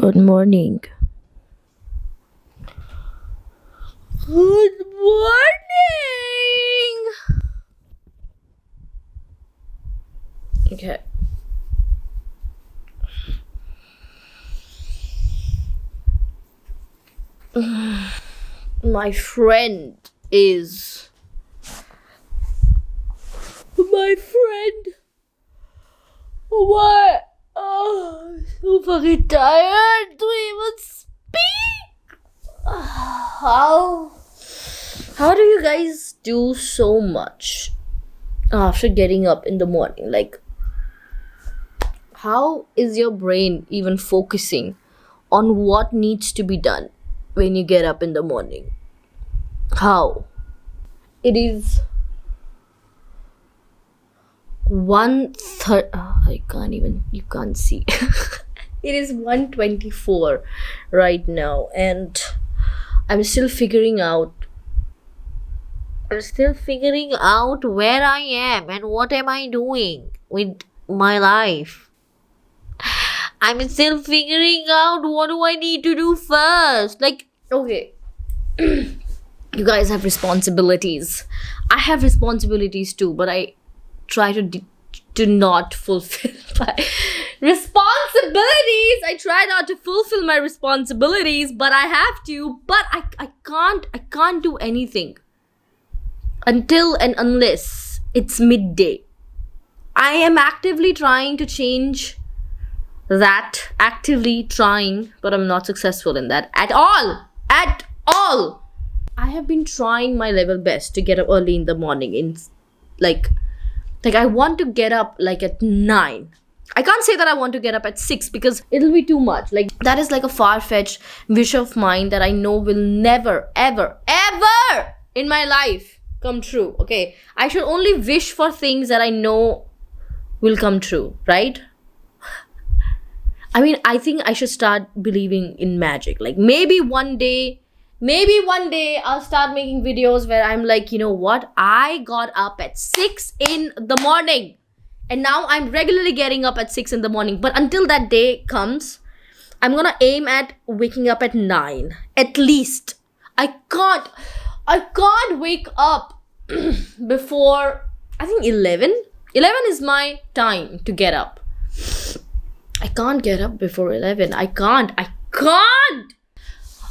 Good morning. Good morning. Okay. My friend is my friend. What? Oh, so fucking tired to even speak. How do you guys do so much after getting up in the morning? Like, how is your brain even focusing on what needs to be done when you get up in the morning? How? It is 1:30. You can't see. It is 1:24 right now, and I'm still figuring out where I am and what am I doing with my life. I'm still figuring out what do I need to do first. Like, okay, you guys have responsibilities. I have responsibilities too, but I try to not fulfill my responsibilities. I try not to fulfill my responsibilities, but I have to. But I can't do anything until and unless it's midday. I am actively trying to change that. Actively trying, but I'm not successful in that at all. At all. I have been trying my level best to get up early in the morning. Like I want to get up like at 9. I can't say that I want to get up at 6 because it'll be too much. Like, that is like a far-fetched wish of mine that I know will never, ever, ever in my life come true. Okay, I should only wish for things that I know will come true, right? I mean, I think I should start believing in magic. Like, maybe one day I'll start making videos where I'm like, you know what? I got up at 6 in the morning. And now I'm regularly getting up at 6 in the morning. But until that day comes, I'm gonna aim at waking up at 9. At least. I can't wake up before, I think 11. 11 is my time to get up. I can't get up before 11. I can't.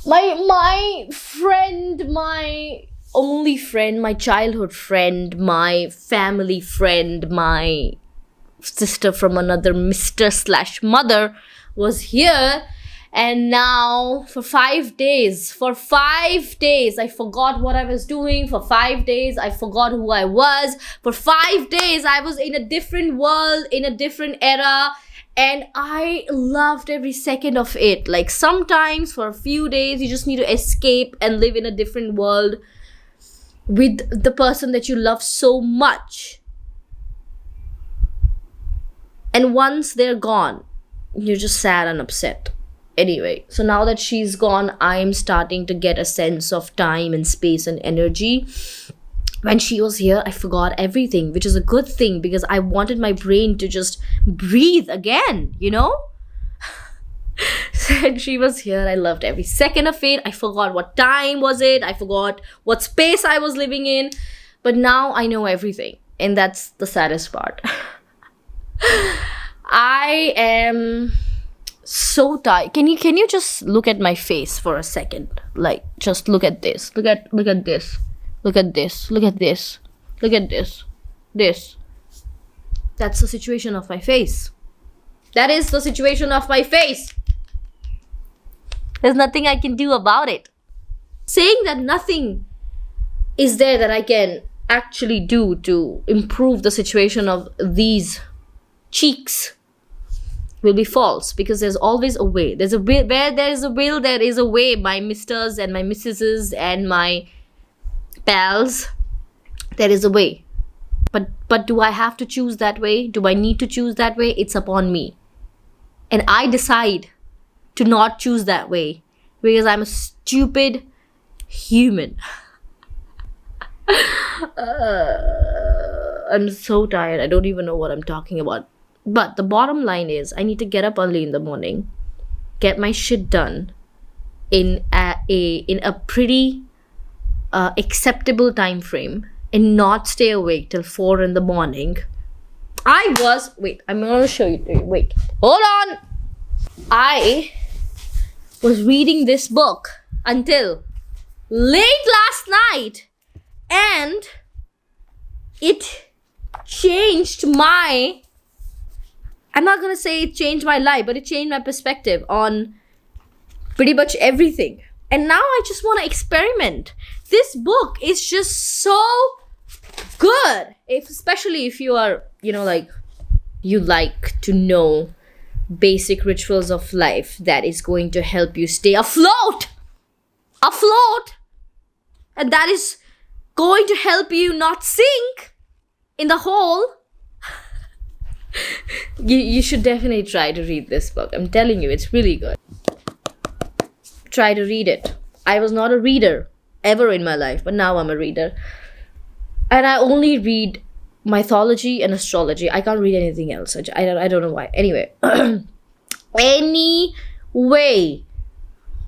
My friend, my only friend, my childhood friend, my family friend, my sister from another Mr./mother was here, and now for 5 days, I forgot what I was doing. For 5 days, I forgot who I was. For 5 days, I was in a different world, in a different era. And I loved every second of it. Like, sometimes for a few days, you just need to escape and live in a different world with the person that you love so much. And once they're gone, you're just sad and upset. Anyway, so now that she's gone, I am starting to get a sense of time and space and energy. When she was here, I forgot everything, which is a good thing because I wanted my brain to just breathe again, you know? And she was here. I loved every second of it. I forgot what time was it. I forgot what space I was living in. But now I know everything. And that's the saddest part. I am so tired. Can you just look at my face for a second? Like, just look at this. Look at this. Look at this. Look at this. Look at this. This. That's the situation of my face. That is the situation of my face. There's nothing I can do about it. Saying that nothing is there that I can actually do to improve the situation of these cheeks will be false, because there's always a way. There's a way. Where there is a will, there is a way. My misters and my missuses and my pals, there is a way. But do I have to choose that way? Do I need to choose that way? It's upon me. And I decide to not choose that way because I'm a stupid human. I'm so tired. I don't even know what I'm talking about. But the bottom line is, I need to get up early in the morning. get my shit done in a pretty acceptable time frame and not stay awake till 4 in the morning. I'm gonna show you. Wait, hold on. I was reading this book until late last night, and it changed my, I'm not gonna say it changed my life, but it changed my perspective on pretty much everything. And now I just want to experiment. This book is just so good, especially if you are, you like to know basic rituals of life that is going to help you stay afloat, and that is going to help you not sink in the hole. You should definitely try to read this book. I'm telling you, it's really good. Try to read it. I was not a reader ever in my life, but now I'm a reader. And I only read mythology and astrology. I can't read anything else. I don't know why. Anyway. Anyway,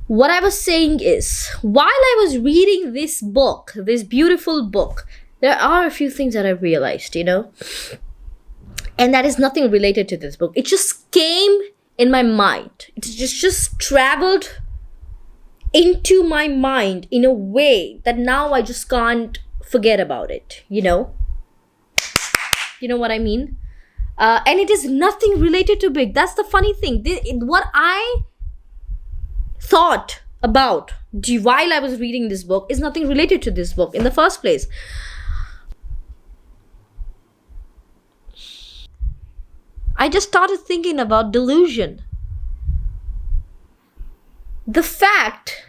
what I was saying is, while I was reading this book, this beautiful book, there are a few things that I realized, and that is nothing related to this book. It just came in my mind. It just traveled into my mind in a way that now I just can't forget about it, You know what I mean? And it is nothing related to big. That's the funny thing. What I thought about while I was reading this book is nothing related to this book in the first place. I just started thinking about delusion. The fact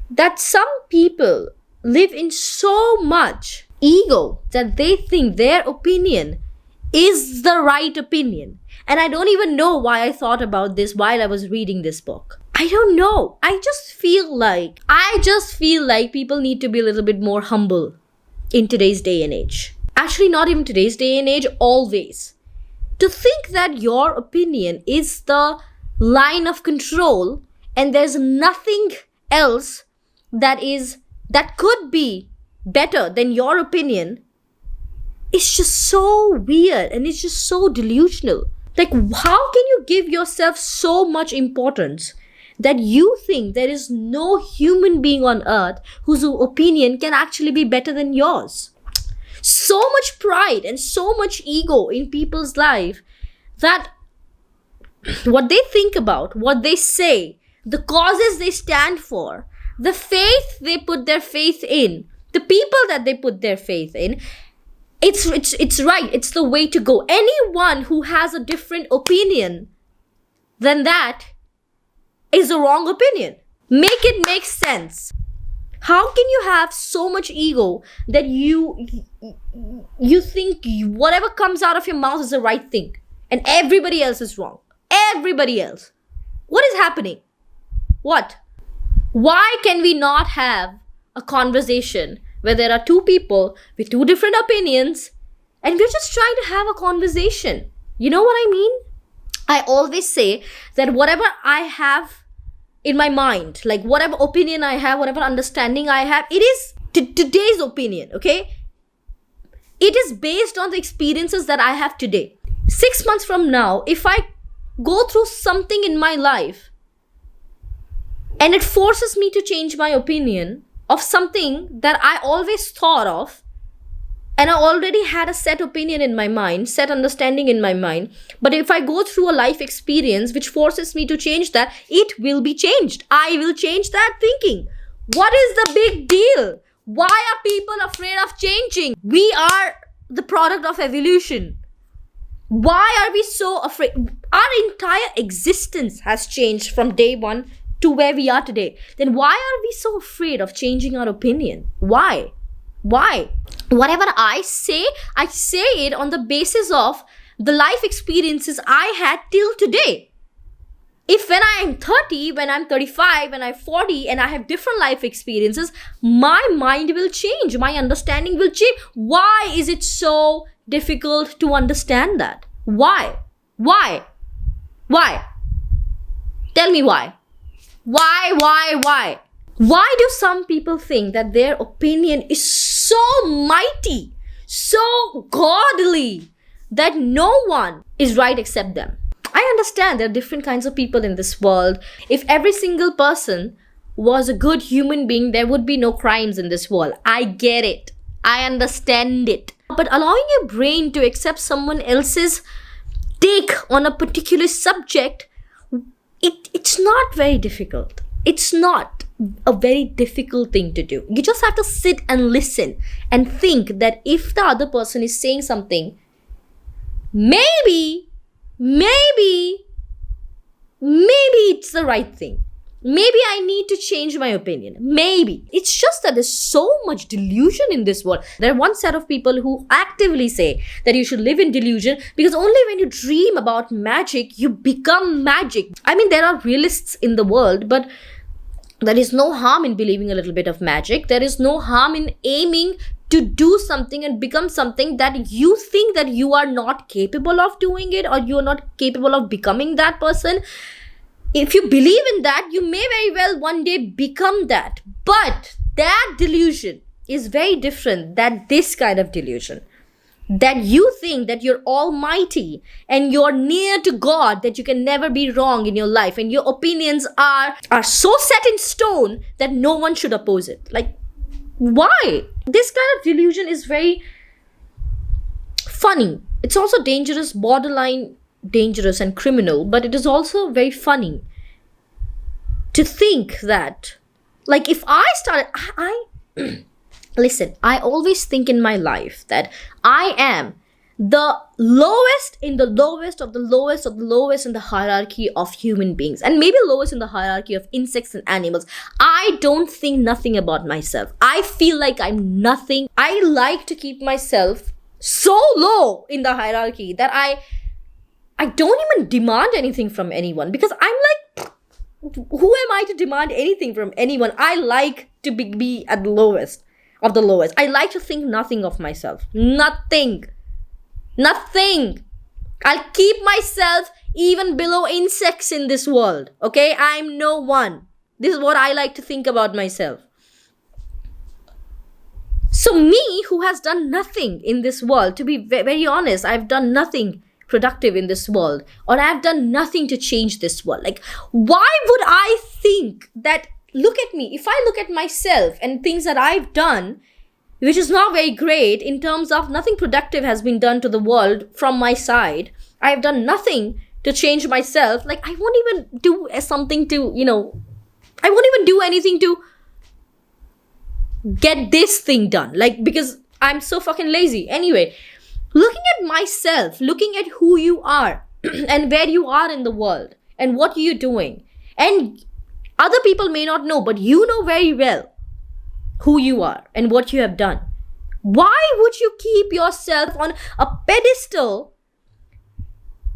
that some people live in so much ego that they think their opinion is the right opinion. And I don't even know why I thought about this while I was reading this book. I don't know. I just feel like people need to be a little bit more humble in today's day and age. Actually, not even today's day and age, always. To think that your opinion is the line of control and there's nothing else that could be better than your opinion, it's just so weird and it's just so delusional. Like, how can you give yourself so much importance that you think there is no human being on earth whose opinion can actually be better than yours? So much pride and so much ego in people's life that what they think about, what they say, the causes they stand for, the faith they put their faith in, the people that they put their faith in, it's right. It's the way to go. Anyone who has a different opinion than that is the wrong opinion. Make it make sense. How can you have so much ego that you think whatever comes out of your mouth is the right thing and everybody else is wrong? Everybody else. What is happening? What? Why can we not have a conversation where there are two people with two different opinions and we're just trying to have a conversation? You know what I mean? I always say that whatever I have in my mind, like whatever opinion I have, whatever understanding I have, it is today's opinion, okay? It is based on the experiences that I have today. 6 months from now, if I go through something in my life and it forces me to change my opinion of something that I always thought of, and I already had a set opinion in my mind, set understanding in my mind, but if I go through a life experience which forces me to change that, it will be changed. I will change that thinking. What is the big deal? Why are people afraid of changing? We are the product of evolution. Why are we so afraid? Our entire existence has changed from day one to where we are today. Then why are we so afraid of changing our opinion? Why? Whatever I say it on the basis of the life experiences I had till today. If when I am 30, when I'm 35, when I'm 40 and I have different life experiences, my mind will change, my understanding will change. Why is it so difficult to understand that? Why? Tell me why. Why? Why do some people think that their opinion is so mighty, so godly, that no one is right except them? I understand there are different kinds of people in this world. If every single person was a good human being, there would be no crimes in this world. I get it. I understand it. But allowing your brain to accept someone else's take on a particular subject, it's not very difficult. It's not a very difficult thing to do. You just have to sit and listen and think that if the other person is saying something, maybe it's the right thing. Maybe I need to change my opinion. Maybe. It's just that there's so much delusion in this world. There are one set of people who actively say that you should live in delusion because only when you dream about magic, you become magic. I mean, there are realists in the world, but there is no harm in believing a little bit of magic. There is no harm in aiming to do something and become something that you think that you are not capable of doing it, or you are not capable of becoming that person. If you believe in that, you may very well one day become that. But that delusion is very different than this kind of delusion. That you think that you're almighty and you're near to God, that you can never be wrong in your life, and your opinions are so set in stone that no one should oppose it. Like, why? This kind of delusion is very funny. It's also dangerous, borderline dangerous and criminal, but it is also very funny to think that, like, if I started, listen, I always think in my life that I am the lowest in the lowest of the lowest of the lowest in the hierarchy of human beings, and maybe lowest in the hierarchy of insects and animals. I don't think nothing about myself. I feel like I'm nothing. I like to keep myself so low in the hierarchy that I don't even demand anything from anyone, because I'm like, who am I to demand anything from anyone? I like to be at the lowest of the lowest. I like to think nothing of myself. Nothing. I'll keep myself even below insects in this world. Okay? I'm no one. This is what I like to think about myself. So me, who has done nothing in this world, to be very honest, I've done nothing productive in this world, or I've done nothing to change this world. Like, why would I think that, look at me, if I look at myself and things that I've done, which is not very great in terms of nothing productive has been done to the world from my side, I've done nothing to change myself, like, I won't even do something to, I won't even do anything to get this thing done, like, because I'm so fucking lazy. Anyway, looking at myself, looking at who you are and where you are in the world and what you're doing, and other people may not know, but you know very well who you are and what you have done. Why would you keep yourself on a pedestal,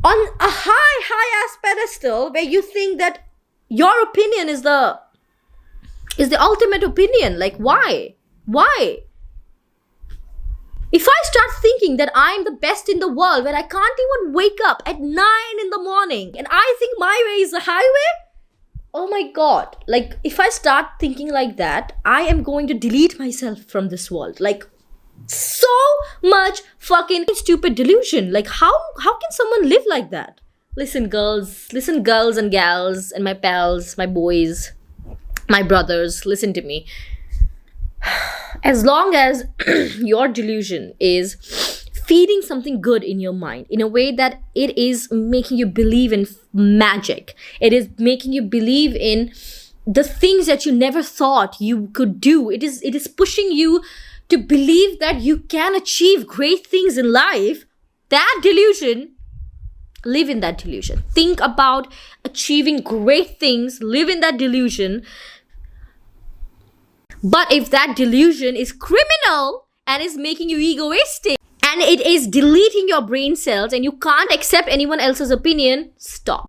on a high ass pedestal, where you think that your opinion is the ultimate opinion? Like, why? If I start thinking that I'm the best in the world, where I can't even wake up at 9 in the morning and I think my way is the highway, oh my God. Like, if I start thinking like that, I am going to delete myself from this world. Like, so much fucking stupid delusion. Like, how can someone live like that? Listen, girls and gals and my pals, my boys, my brothers, listen to me. As long as your delusion is feeding something good in your mind in a way that it is making you believe in magic, it is making you believe in the things that you never thought you could do, it is pushing you to believe that you can achieve great things in life, that delusion, live in that delusion. Think about achieving great things, live in that delusion. But if that delusion is criminal and is making you egoistic and it is deleting your brain cells and you can't accept anyone else's opinion, stop.